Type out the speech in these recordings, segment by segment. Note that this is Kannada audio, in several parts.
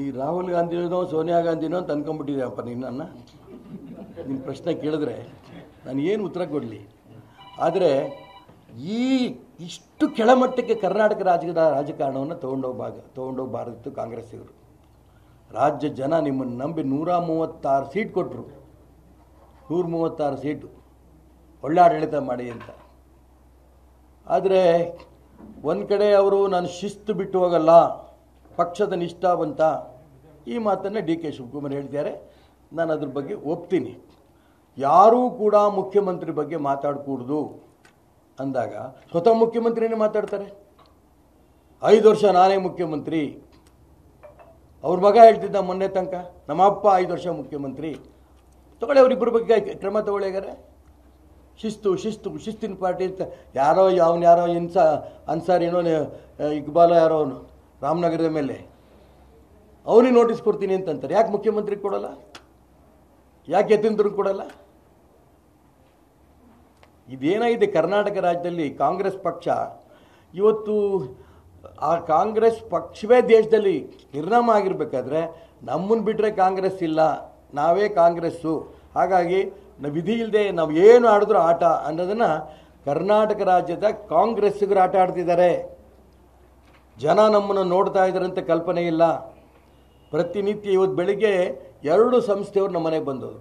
ಈ ರಾಹುಲ್ ಗಾಂಧಿನೋ ಸೋನಿಯಾ ಗಾಂಧಿನೋ ಅಂತ ಅನ್ಕೊಂಡ್ಬಿಟ್ಟಿದ್ಯಪ್ಪ ನಿನ್ನ ಪ್ರಶ್ನೆ ಕೇಳಿದ್ರೆ ನಾನು ಏನು ಉತ್ತರ ಕೊಡಲಿ. ಆದರೆ ಇಷ್ಟು ಕೆಳಮಟ್ಟಕ್ಕೆ ಕರ್ನಾಟಕ ರಾಜಕಾರಣವನ್ನು ತೊಗೊಂಡೋಗಬಾರದಿತ್ತು ಕಾಂಗ್ರೆಸ್ಸಿಗರು. ರಾಜ್ಯ ಜನ ನಿಮ್ಮನ್ನು ನಂಬಿ 136 ಸೀಟ್ ಕೊಟ್ಟರು. 136 ಸೀಟು ಒಳ್ಳೆ ಆಡಳಿತ ಮಾಡಿ ಅಂತ. ಆದರೆ ಒಂದು ಕಡೆ ಅವರು ನಾನು ಶಿಸ್ತು ಬಿಟ್ಟು ಹೋಗಲ್ಲ, ಪಕ್ಷದ ನಿಷ್ಠಾವಂತ, ಈ ಮಾತನ್ನು ಡಿ ಕೆ ಶಿವಕುಮಾರ್ ಹೇಳ್ತಾರೆ. ನಾನು ಅದ್ರ ಬಗ್ಗೆ ಒಪ್ತೀನಿ. ಯಾರೂ ಕೂಡ ಮುಖ್ಯಮಂತ್ರಿ ಬಗ್ಗೆ ಮಾತಾಡಕೂಡ್ದು ಅಂದಾಗ ಸ್ವತಃ ಮುಖ್ಯಮಂತ್ರಿನೇ ಮಾತಾಡ್ತಾರೆ. 5 ವರ್ಷ ನಾನೇ ಮುಖ್ಯಮಂತ್ರಿ. ಅವ್ರ ಮಗ ಹೇಳ್ತಿದ್ದ ಮೊನ್ನೆ ತನಕ ನಮ್ಮ ಅಪ್ಪ 5 ವರ್ಷ ಮುಖ್ಯಮಂತ್ರಿ. ತಗೊಳ್ಳಿ, ಅವರಿಬ್ಬರ ಬಗ್ಗೆ ಕ್ರಮ ತಗೊಳ್ಳಿಗಾರೆ. ಶಿಸ್ತಿನ ಪಾರ್ಟಿ ಅಂತ ಯಾರೋ ಅನ್ಸಾರ್ ಏನೋ ಇಕ್ಬಾಲ ಯಾರೋ ಅವನು ರಾಮನಗರದ ಮೇಲೆ ಅವನಿಗೆ ನೋಟಿಸ್ ಕೊಡ್ತೀನಿ ಅಂತಂತಾರೆ. ಯಾಕೆ ಮುಖ್ಯಮಂತ್ರಿ ಕೊಡಲ್ಲ? ಯಾಕೆ ಯತೀಂದ್ರನ್ ಕೊಡಲ್ಲ? ಇದೇನಾಗಿದೆ ಕರ್ನಾಟಕ ರಾಜ್ಯದಲ್ಲಿ ಕಾಂಗ್ರೆಸ್ ಪಕ್ಷ ಇವತ್ತು, ಆ ಕಾಂಗ್ರೆಸ್ ಪಕ್ಷವೇ ದೇಶದಲ್ಲಿ ನಿರ್ನಾಮ ಆಗಿರಬೇಕಾದ್ರೆ ನಮ್ಮನ್ನು ಬಿಟ್ಟರೆ ಕಾಂಗ್ರೆಸ್ ಇಲ್ಲ, ನಾವೇ ಕಾಂಗ್ರೆಸ್ಸು. ಹಾಗಾಗಿ ವಿಧಿ ಇಲ್ಲದೆ ನಾವು ಏನು ಆಡಿದ್ರು ಆಟ ಅನ್ನೋದನ್ನು ಕರ್ನಾಟಕ ರಾಜ್ಯದ ಕಾಂಗ್ರೆಸ್ಸಿಗರು ಆಟ ಆಡ್ತಿದ್ದಾರೆ. ಜನ ನಮ್ಮನ್ನು ನೋಡ್ತಾ ಇದ್ದಾರಂತ ಕಲ್ಪನೆ ಇಲ್ಲ. ಪ್ರತಿನಿತ್ಯ ಇವತ್ತು ಬೆಳಿಗ್ಗೆ 2 ಸಂಸ್ಥೆಯವರು ನಮ್ಮ ಮನೆಗೆ ಬಂದವರು.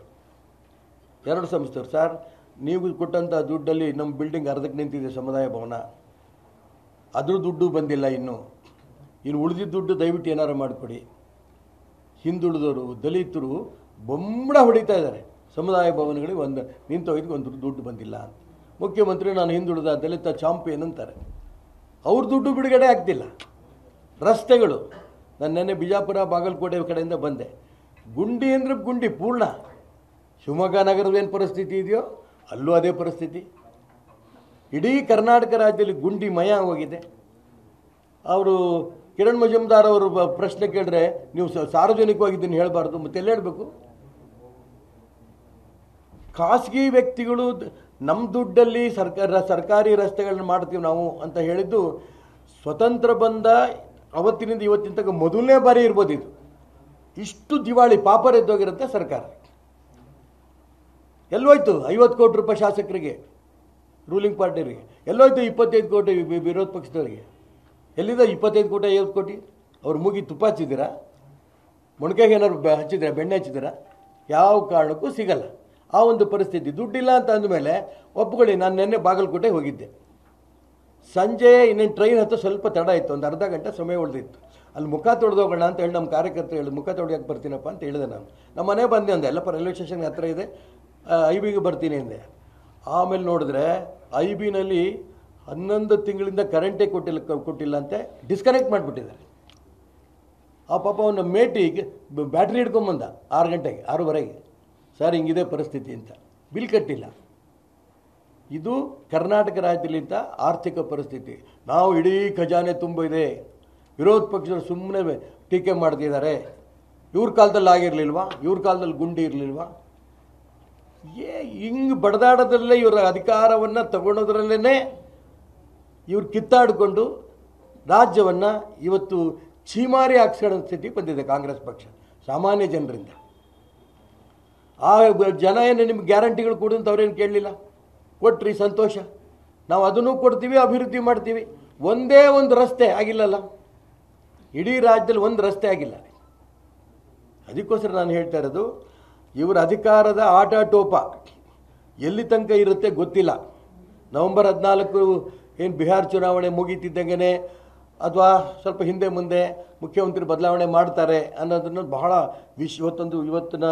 2 ಸಂಸ್ಥೆಯವರು, ಸರ್ ನೀವು ಕೊಟ್ಟಂಥ ದುಡ್ಡಲ್ಲಿ ನಮ್ಮ ಬಿಲ್ಡಿಂಗ್ ಅರ್ಧಕ್ಕೆ ನಿಂತಿದೆ ಸಮುದಾಯ ಭವನ, ಅದ್ರ ದುಡ್ಡು ಬಂದಿಲ್ಲ. ಇನ್ನು ಉಳಿದಿದ್ದ ದುಡ್ಡು ದಯವಿಟ್ಟು ಏನಾರು ಮಾಡಿಕೊಡಿ. ಹಿಂದುಳಿದವರು, ದಲಿತರು ಬೊಂಬಡ ಹೊಡಿತಾ ಇದ್ದಾರೆ. ಸಮುದಾಯ ಭವನಗಳಿಗೆ ನಿಂತೋಗಿದ್ದು ಒಂದು ದುಡ್ಡು ಬಂದಿಲ್ಲ ಅಂತ. ಮುಖ್ಯಮಂತ್ರಿ ನಾನು ಹಿಂದುಳಿದ ದಲಿತ ಚಾಂಪಿಯನ್ ಅಂತಾರೆ. ಅವ್ರ ದುಡ್ಡು ಬಿಡುಗಡೆ ಆಗ್ತಿಲ್ಲ. ರಸ್ತೆಗಳು, ನಾನು ನೆನ್ನೆ ಬಿಜಾಪುರ ಬಾಗಲಕೋಟೆ ಕಡೆಯಿಂದ ಬಂದೆ. ಗುಂಡಿ ಅಂದರೆ ಗುಂಡಿ ಪೂರ್ಣ. ಶಿವಮೊಗ್ಗ ನಗರದ ಏನು ಪರಿಸ್ಥಿತಿ ಇದೆಯೋ ಅಲ್ಲೂ ಅದೇ ಪರಿಸ್ಥಿತಿ. ಇಡೀ ಕರ್ನಾಟಕ ರಾಜ್ಯದಲ್ಲಿ ಗುಂಡಿ ಮಯ ಹೋಗಿದೆ. ಅವರು ಕಿರಣ್ ಮಜುಮ್ದಾರ್ ಅವರು ಪ್ರಶ್ನೆ ಕೇಳಿದ್ರೆ ನೀವು ಸಾರ್ವಜನಿಕವಾಗಿದ್ದನ್ನು ಹೇಳಬಾರ್ದು, ಮತ್ತೆ ಎಲ್ಲ ಹೇಳಬೇಕು? ಖಾಸಗಿ ವ್ಯಕ್ತಿಗಳು ನಮ್ಮ ದುಡ್ಡಲ್ಲಿ ಸರ್ಕಾರಿ ರಸ್ತೆಗಳನ್ನ ಮಾಡ್ತೀವಿ ನಾವು ಅಂತ ಹೇಳಿದ್ದು ಸ್ವತಂತ್ರ ಬಂದ ಅವತ್ತಿನಿಂದ ಇವತ್ತಿನ ತನಕ ಮೊದಲನೇ ಬಾರಿ ಇರ್ಬೋದು ಇದು. ಇಷ್ಟು ದಿವಾಳಿ ಪಾಪರ್ ಎದ್ದೋಗಿರುತ್ತೆ ಸರ್ಕಾರ. ಎಲ್ಲೋಯ್ತು 50 ಕೋಟಿ ರೂಪಾಯಿ ಶಾಸಕರಿಗೆ, ರೂಲಿಂಗ್ ಪಾರ್ಟಿಯವರಿಗೆ? ಎಲ್ಲೋಯ್ತು 25 ಕೋಟಿ ವಿರೋಧ ಪಕ್ಷದವರಿಗೆ? ಎಲ್ಲಿದೆ 25 ಕೋಟಿ 50 ಕೋಟಿ? ಅವ್ರು ಮೂಗಿ ತುಪ್ಪ ಹಚ್ಚಿದ್ದೀರಾ? ಮೊಣಕೆಗೆ ಏನಾದ್ರು ಹಚ್ಚಿದ್ದೀರಾ? ಬೆಣ್ಣೆ ಹಚ್ಚಿದ್ದೀರಾ? ಯಾವ ಕಾರಣಕ್ಕೂ ಸಿಗಲ್ಲ. ಆ ಒಂದು ಪರಿಸ್ಥಿತಿ. ದುಡ್ಡಿಲ್ಲ ಅಂತ ಅಂದಮೇಲೆ ಒಪ್ಕೊಳ್ಳಿ. ನಾನು ನಿನ್ನೆ ಬಾಗಲಕೋಟೆ ಹೋಗಿದ್ದೆ. ಸಂಜೆ ಇನ್ನೇನು ಟ್ರೈನ್ ಹತ್ತು ಸ್ವಲ್ಪ ತಡ ಇತ್ತು, ಒಂದು ಅರ್ಧ ಗಂಟೆ ಸಮಯ ಉಳಿದಿತ್ತು. ಅಲ್ಲಿ ಮುಖ ತೊಳೆದೋಗೋಣ ಅಂತ ಹೇಳಿ ನಮ್ಮ ಕಾರ್ಯಕರ್ತರು ಹೇಳಿ ಮುಖ ತೊಳೆಯೋಕೆ ಬರ್ತೀನಪ್ಪ ಅಂತ ಹೇಳಿದೆ. ನಮ್ಮ ಮನೆ ಬಂದೆ ಅಂದೆ, ಎಲ್ಲಪ್ಪ ರೈಲ್ವೆ ಸ್ಟೇಷನ್ ಹತ್ರ ಇದೆ, IBಗೆ ಬರ್ತೀನಿ ಅಂದೆ. ಆಮೇಲೆ ನೋಡಿದ್ರೆ IBನಲ್ಲಿ 11 ತಿಂಗಳಿಂದ ಕರೆಂಟೇ ಕೊಟ್ಟಿಲ್ಲ ಅಂತೆ, ಡಿಸ್ಕನೆಕ್ಟ್ ಮಾಡಿಬಿಟ್ಟಿದ್ದಾರೆ. ಆ ಪಾಪ ಅವನ ಮೇಟಿಗೆ ಬ್ಯಾಟ್ರಿ ಹಿಡ್ಕೊಂಬಂದ 6 ಗಂಟೆಗೆ 6:30ಗೆ. ಸರ್ ಹಿಂಗಿದೆ ಪರಿಸ್ಥಿತಿ ಅಂತ. ಬಿಲ್ ಕಟ್ಟಿಲ್ಲ. ಇದು ಕರ್ನಾಟಕ ರಾಜ್ಯದಲ್ಲಿಂತ ಆರ್ಥಿಕ ಪರಿಸ್ಥಿತಿ. ನಾವು ಇಡೀ ಖಜಾನೆ ತುಂಬಿದೆ. ವಿರೋಧ ಪಕ್ಷರು ಸುಮ್ಮನೆ ಟೀಕೆ ಮಾಡ್ತಿದ್ದಾರೆ. ಇವ್ರ ಕಾಲದಲ್ಲಿ ಆಗಿರಲಿಲ್ವಾ? ಇವ್ರ ಕಾಲದಲ್ಲಿ ಗುಂಡಿ ಇರಲಿಲ್ವಾ? ಹಿಂಗೆ ಬಡದಾಡೋದ್ರಲ್ಲೇ ಇವರ ಅಧಿಕಾರವನ್ನು ತಗೊಳೋದ್ರಲ್ಲೇ ಇವ್ರು ಕಿತ್ತಾಡಿಕೊಂಡು ರಾಜ್ಯವನ್ನು ಇವತ್ತು ಚೀಮಾರಿ ಹಾಕ್ಸ್ಕೊಳ್ಳೋ ಸ್ಥಿತಿ ಬಂದಿದೆ ಕಾಂಗ್ರೆಸ್ ಪಕ್ಷ ಸಾಮಾನ್ಯ ಜನರಿಂದ. ಆ ಜನ ಏನು ನಿಮ್ಗೆ ಗ್ಯಾರಂಟಿಗಳು ಕೊಡು ಅಂತ ಅವ್ರೇನು ಕೇಳಲಿಲ್ಲ. ಕೊಟ್ರಿ, ಸಂತೋಷ. ನಾವು ಅದನ್ನು ಕೊಡ್ತೀವಿ, ಅಭಿವೃದ್ಧಿ ಮಾಡ್ತೀವಿ. ಒಂದೇ ಒಂದು ರಸ್ತೆ ಆಗಿಲ್ಲಲ್ಲ, ಇಡೀ ರಾಜ್ಯದಲ್ಲಿ ಒಂದು ರಸ್ತೆ ಆಗಿಲ್ಲ. ಅದಕ್ಕೋಸ್ಕರ ನಾನು ಹೇಳ್ತಾ ಇರೋದು, ಇವರ ಅಧಿಕಾರದ ಆಟಾಟೋಪ ಎಲ್ಲಿ ತನಕ ಇರುತ್ತೆ ಗೊತ್ತಿಲ್ಲ. ನವೆಂಬರ್ 14 ಏನು ಬಿಹಾರ ಚುನಾವಣೆ ಮುಗೀತಿದ್ದಂಗೆ ಅಥವಾ ಸ್ವಲ್ಪ ಹಿಂದೆ ಮುಂದೆ ಮುಖ್ಯಮಂತ್ರಿ ಬದಲಾವಣೆ ಮಾಡ್ತಾರೆ ಅನ್ನೋದನ್ನು ಬಹಳ ಇವತ್ತಿನ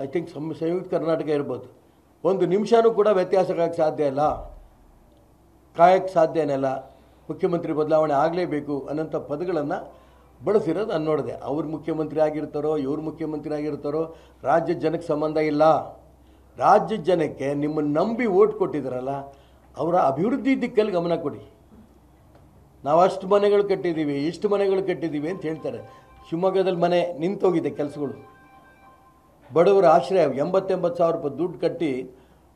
ಐ ಥಿಂಕ್ ಸಂಯುಕ್ತ ಕರ್ನಾಟಕ ಇರ್ಬೋದು, ಒಂದು ನಿಮಿಷನೂ ಕೂಡ ವ್ಯತ್ಯಾಸಕ್ಕೆ ಸಾಧ್ಯ ಇಲ್ಲ, ಕಾಯಕ್ಕೆ ಸಾಧ್ಯನೇ ಇಲ್ಲ. ಮುಖ್ಯಮಂತ್ರಿ ಬದಲಾವಣೆ ಆಗಲೇಬೇಕು ಅನ್ನೋಂಥ ಪದಗಳನ್ನು ಬಳಸಿರೋದು ನಾನು ನೋಡಿದೆ. ಅವ್ರು ಮುಖ್ಯಮಂತ್ರಿ ಆಗಿರ್ತಾರೋ, ಇವ್ರು ಮುಖ್ಯಮಂತ್ರಿ ಆಗಿರ್ತಾರೋ, ರಾಜ್ಯದ ಜನಕ್ಕೆ ಸಂಬಂಧ ಇಲ್ಲ. ರಾಜ್ಯದ ಜನಕ್ಕೆ ನಿಮ್ಮನ್ನು ನಂಬಿ ಓಟ್ ಕೊಟ್ಟಿದ್ದಾರಲ್ಲ, ಅವರ ಅಭಿವೃದ್ಧಿ ದಿಕ್ಕಲ್ಲಿ ಗಮನ ಕೊಡಿ. ನಾವು ಅಷ್ಟು ಮನೆಗಳು ಕಟ್ಟಿದ್ದೀವಿ, ಇಷ್ಟು ಮನೆಗಳು ಕಟ್ಟಿದ್ದೀವಿ ಅಂತ ಹೇಳ್ತಾರೆ. ಶಿವಮೊಗ್ಗದಲ್ಲಿ ಮನೆ ನಿಂತೋಗಿದೆ ಕೆಲಸಗಳು. ಬಡವರ ಆಶ್ರಯ 80 ಸಾವಿರ ರೂಪಾಯಿ ದುಡ್ಡು ಕಟ್ಟಿ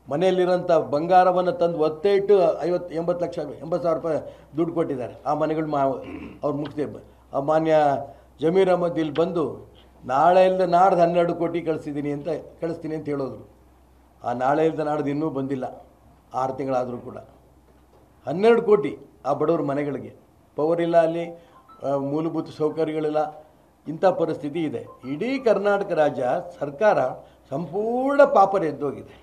ಮನೆಯಲ್ಲಿರೋಂಥ ಬಂಗಾರವನ್ನು ತಂದು ಒತ್ತೆ ಇಟ್ಟು 80 ಸಾವಿರ ರೂಪಾಯಿ ದುಡ್ಡು ಕೊಟ್ಟಿದ್ದಾರೆ. ಆ ಮನೆಗಳು ಅವ್ರು ಮುಗಿಸ್ದೆ. ಮಾನ್ಯ ಜಮೀರ್ ಅಹಮದ್ ಇಲ್ಲಿ ಬಂದು ನಾಳೆ ಇಲ್ಲದ ನಾಡ್ದು 12 ಕೋಟಿ ಕಳಿಸ್ತೀನಿ ಅಂತ ಹೇಳೋದ್ರು. ಆ ನಾಳೆ ಇಲ್ಲದ ನಾಡ್ದು ಇನ್ನೂ ಬಂದಿಲ್ಲ, 6 ತಿಂಗಳಾದರೂ ಕೂಡ. 12 ಕೋಟಿ ಆ ಬಡವ್ರ ಮನೆಗಳಿಗೆ. ಪವರ್ ಇಲ್ಲ, ಅಲ್ಲಿ ಮೂಲಭೂತ ಸೌಕರ್ಯಗಳಿಲ್ಲ, ಇಂಥ ಪರಿಸ್ಥಿತಿ ಇದೆ. ಇಡೀ ಕರ್ನಾಟಕ ರಾಜ್ಯ ಸರ್ಕಾರ ಸಂಪೂರ್ಣ ಪಾಪರ್ ಎದ್ದೋಗಿದೆ.